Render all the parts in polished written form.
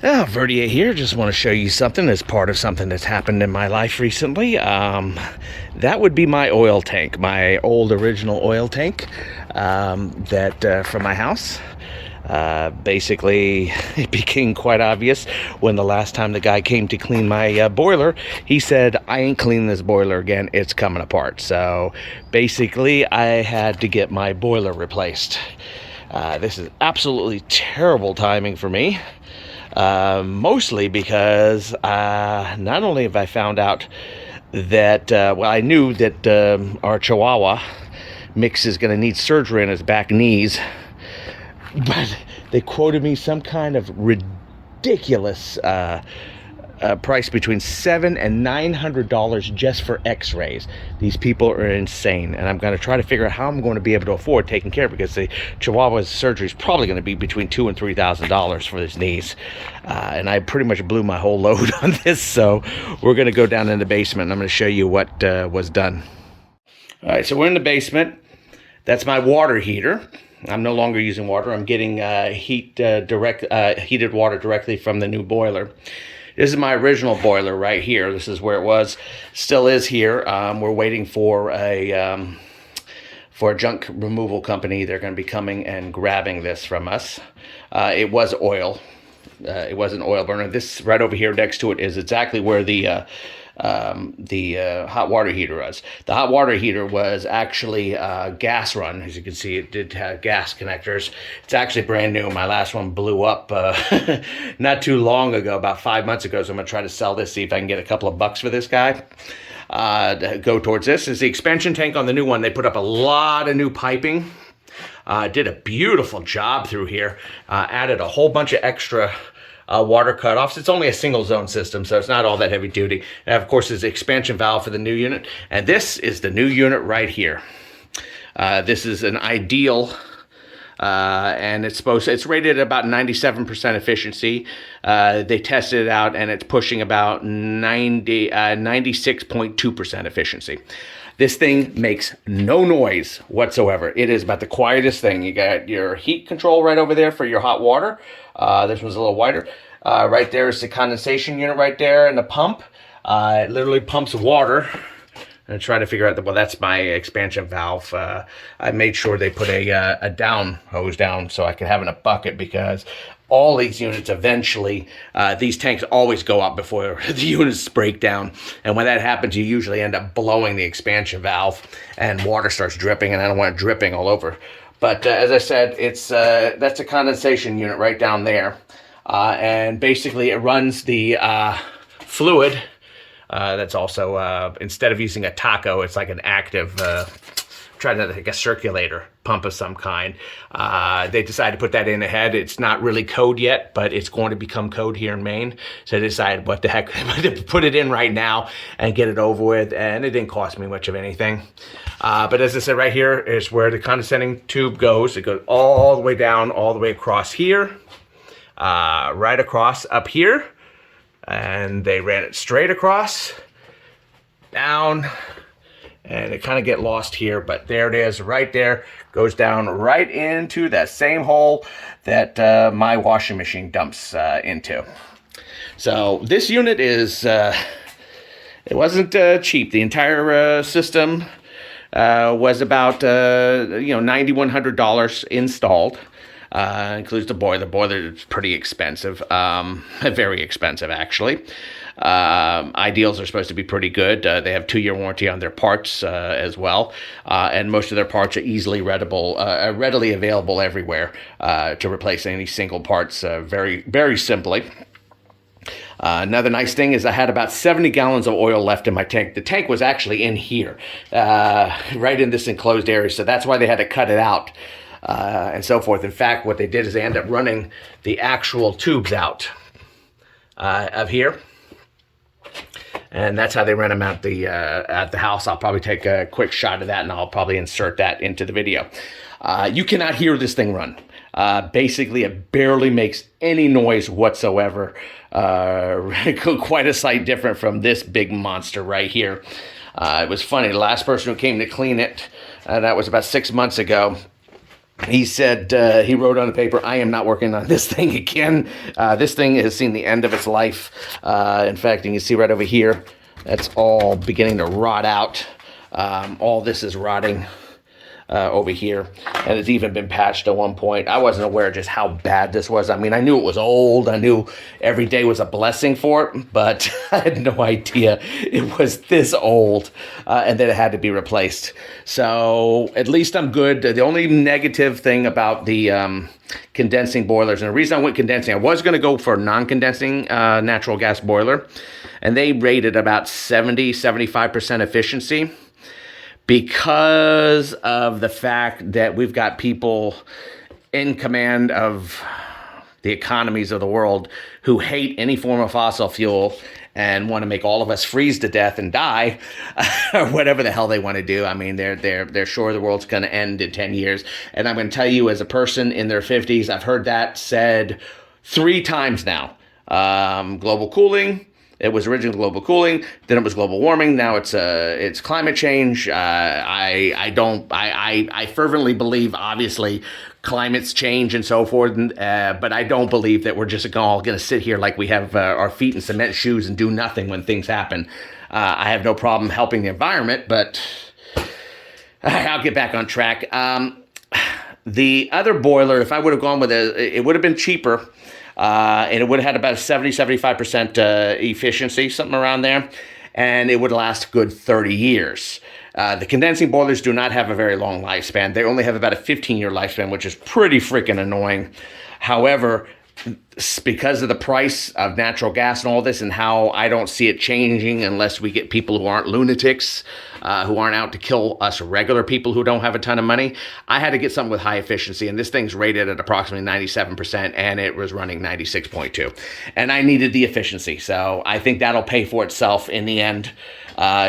Verdia here. Just want to show you something as part of something that's happened in my life recently. That would be my oil tank, my old original oil tank from my house. Basically, it became quite obvious when the last time the guy came to clean my boiler. He said, "I ain't cleaning this boiler again. It's coming apart." So basically, I had to get my boiler replaced. This is absolutely terrible timing for me. Mostly because not only have I found out that, I knew that our Chihuahua Mix is going to need surgery on his back knees, but they quoted me some kind of ridiculous price between $700 and $900 just for x-rays. These people are insane, and I'm going to try to figure out how I'm going to be able to afford taking care of it, because the Chihuahua's surgery is probably going to be between $2,000 and $3,000 for his knees, and I pretty much blew my whole load on this. So we're going to go down in the basement and I'm going to show you what was done. All right, so we're in the basement. That's my water heater. I'm no longer using water. I'm getting heated water directly from the new boiler. This is my original boiler right here. This is where it was, still is here. We're waiting for a junk removal company. They're going to be coming and grabbing this from us. It was oil. It was an oil burner. This right over here next to it is exactly where the hot water heater was. The hot water heater was actually gas run. As you can see, it did have gas connectors. It's actually brand new. My last one blew up not too long ago, about 5 months ago. So I'm going to try to sell this, see if I can get a couple of bucks for this guy. To go towards this is the expansion tank on the new one. They put up a lot of new piping. Did a beautiful job through here. Added a whole bunch of extra water cutoffs. It's only a single zone system, so it's not all that heavy duty. And of course, there's the expansion valve for the new unit. And this is the new unit right here. This is an ideal, and it's rated at about 97% efficiency. They tested it out, and it's pushing about 96.2% efficiency. This thing makes no noise whatsoever. It is about the quietest thing. You got your heat control right over there for your hot water. This one's a little wider. Right there is the condensation unit right there, and the pump. It literally pumps water. And try to figure out that's my expansion valve. I made sure they put a down hose down so I could have in a bucket, because all these units eventually, these tanks always go up before the units break down. And when that happens, you usually end up blowing the expansion valve and water starts dripping, and I don't want it dripping all over. But as I said, that's a condensation unit right down there. And basically it runs the fluid. That's also, instead of using a taco, it's like an active, trying to like a circulator pump of some kind. They decided to put that in ahead. It's not really code yet, but it's going to become code here in Maine. So they decided, what the heck, to put it in right now and get it over with. And it didn't cost me much of anything. But as I said, right here is where the condensing tube goes. It goes all the way down, all the way across here, right across up here. And they ran it straight across, down, and it kind of get lost here, but there it is right there. Goes down right into that same hole that my washing machine dumps into. So this unit is, it wasn't cheap. The entire system was about $9,100 installed. Includes the boiler. The boiler is pretty expensive, very expensive actually. Ideals are supposed to be pretty good. They have 2-year warranty on their parts as well, and most of their parts are easily readily available everywhere to replace any single parts very, very simply. Another nice thing is I had about 70 gallons of oil left in my tank. The tank was actually in here, right in this enclosed area, so that's why they had to cut it out. And so forth. In fact, what they did is they ended up running the actual tubes out of here, and that's how they ran them out at the house. I'll probably take a quick shot of that, and I'll probably insert that into the video. You cannot hear this thing run. Basically, it barely makes any noise whatsoever. Quite a sight different from this big monster right here. It was funny. The last person who came to clean it, that was about 6 months ago. He said, he wrote on the paper, I am not working on this thing again. This thing has seen the end of its life. In fact, you can see right over here, that's all beginning to rot out. All this is rotting over here, and it's even been patched at one point. I wasn't aware of just how bad this was. I mean, I knew it was old. I knew every day was a blessing for it, but I had no idea it was this old, and that it had to be replaced. So at least I'm good. The only negative thing about the condensing boilers, and the reason I went condensing, I was going to go for a non-condensing natural gas boiler, and they rated about 75% efficiency, because of the fact that we've got people in command of the economies of the world who hate any form of fossil fuel and want to make all of us freeze to death and die, or whatever the hell they want to do. I mean, they're sure the world's going to end in 10 years. And I'm going to tell you, as a person in their 50s, I've heard that said 3 times now. Global cooling. It was originally global cooling, then it was global warming. Now it's climate change. I fervently believe, obviously, climates change and so forth, but I don't believe that we're just all going to sit here like we have our feet in cement shoes and do nothing when things happen. I have no problem helping the environment, but I'll get back on track. The other boiler, if I would have gone with it would have been cheaper. And it would have had about a 75% efficiency, something around there, and it would last a good 30 years. The condensing boilers do not have a very long lifespan. They only have about a 15-year lifespan, which is pretty freaking annoying. However, because of the price of natural gas and all this, and how I don't see it changing unless we get people who aren't lunatics, who aren't out to kill us regular people who don't have a ton of money, I had to get something with high efficiency, and this thing's rated at approximately 97%, and it was running 96.2, and I needed the efficiency, so I think that'll pay for itself in the end.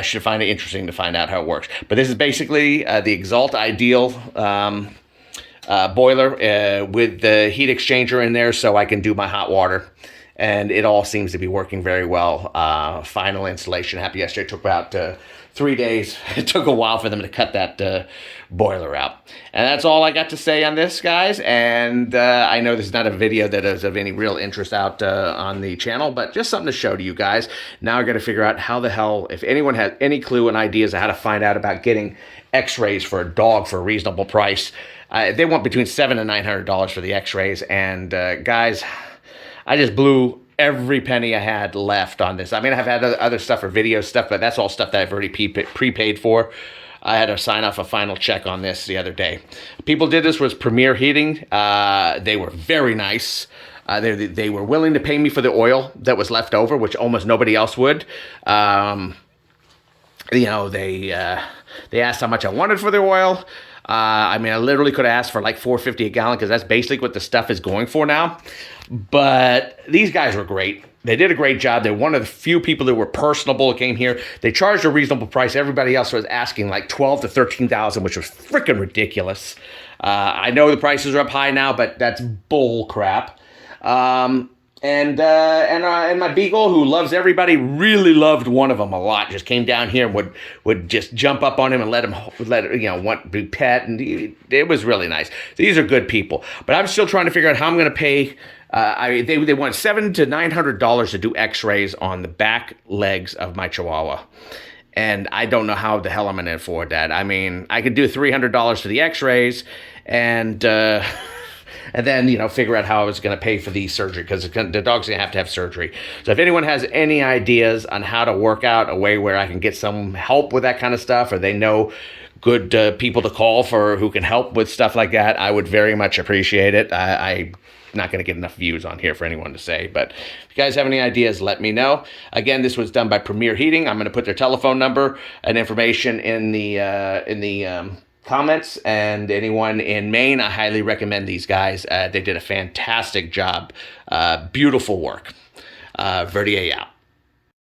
Should find it interesting to find out how it works. But this is basically the Exalt Ideal boiler with the heat exchanger in there, so I can do my hot water, and it all seems to be working very well. Final installation happened yesterday. It took about 3 days. It took a while for them to cut that boiler out. And that's all I got to say on this, guys. And I know this is not a video that is of any real interest out on the channel, but just something to show to you guys. Now I got to figure out how the hell, if anyone has any clue and ideas of how to find out about getting x-rays for a dog for a reasonable price. They want between $700 and $900 for the x-rays. And guys, I just blew every penny I had left on this. I mean, I've had other stuff for video stuff, but that's all stuff that I've already prepaid for. I had to sign off a final check on this the other day. People did this with Premier Heating. They were very nice. They were willing to pay me for the oil that was left over, which almost nobody else would. You know, they asked how much I wanted for the oil. I mean, I literally could have asked for like $4.50 a gallon, because that's basically what the stuff is going for now. But these guys were great. They did a great job. They're one of the few people that were personable that came here. They charged a reasonable price. Everybody else was asking like $12,000 to $13,000, which was freaking ridiculous. I know the prices are up high now, but that's bull crap. And my beagle, who loves everybody, really loved one of them a lot. Just came down here and would just jump up on him and let him want to be pet, and it was really nice. These are good people, but I'm still trying to figure out how I'm going to pay. They want $700 to $900 to do X-rays on the back legs of my Chihuahua, and I don't know how the hell I'm going to afford that. I mean, I could do $300 for the X-rays, and then, you know, figure out how I was going to pay for the surgery, because the dog's going to have surgery. So if anyone has any ideas on how to work out a way where I can get some help with that kind of stuff, or they know good people to call who can help with stuff like that, I would very much appreciate it. I'm not going to get enough views on here for anyone to say, but if you guys have any ideas, let me know. Again, this was done by Premier Heating. I'm going to put their telephone number and information in the comments, and anyone in Maine, I highly recommend these guys. They did a fantastic job. Beautiful work. Verdier out.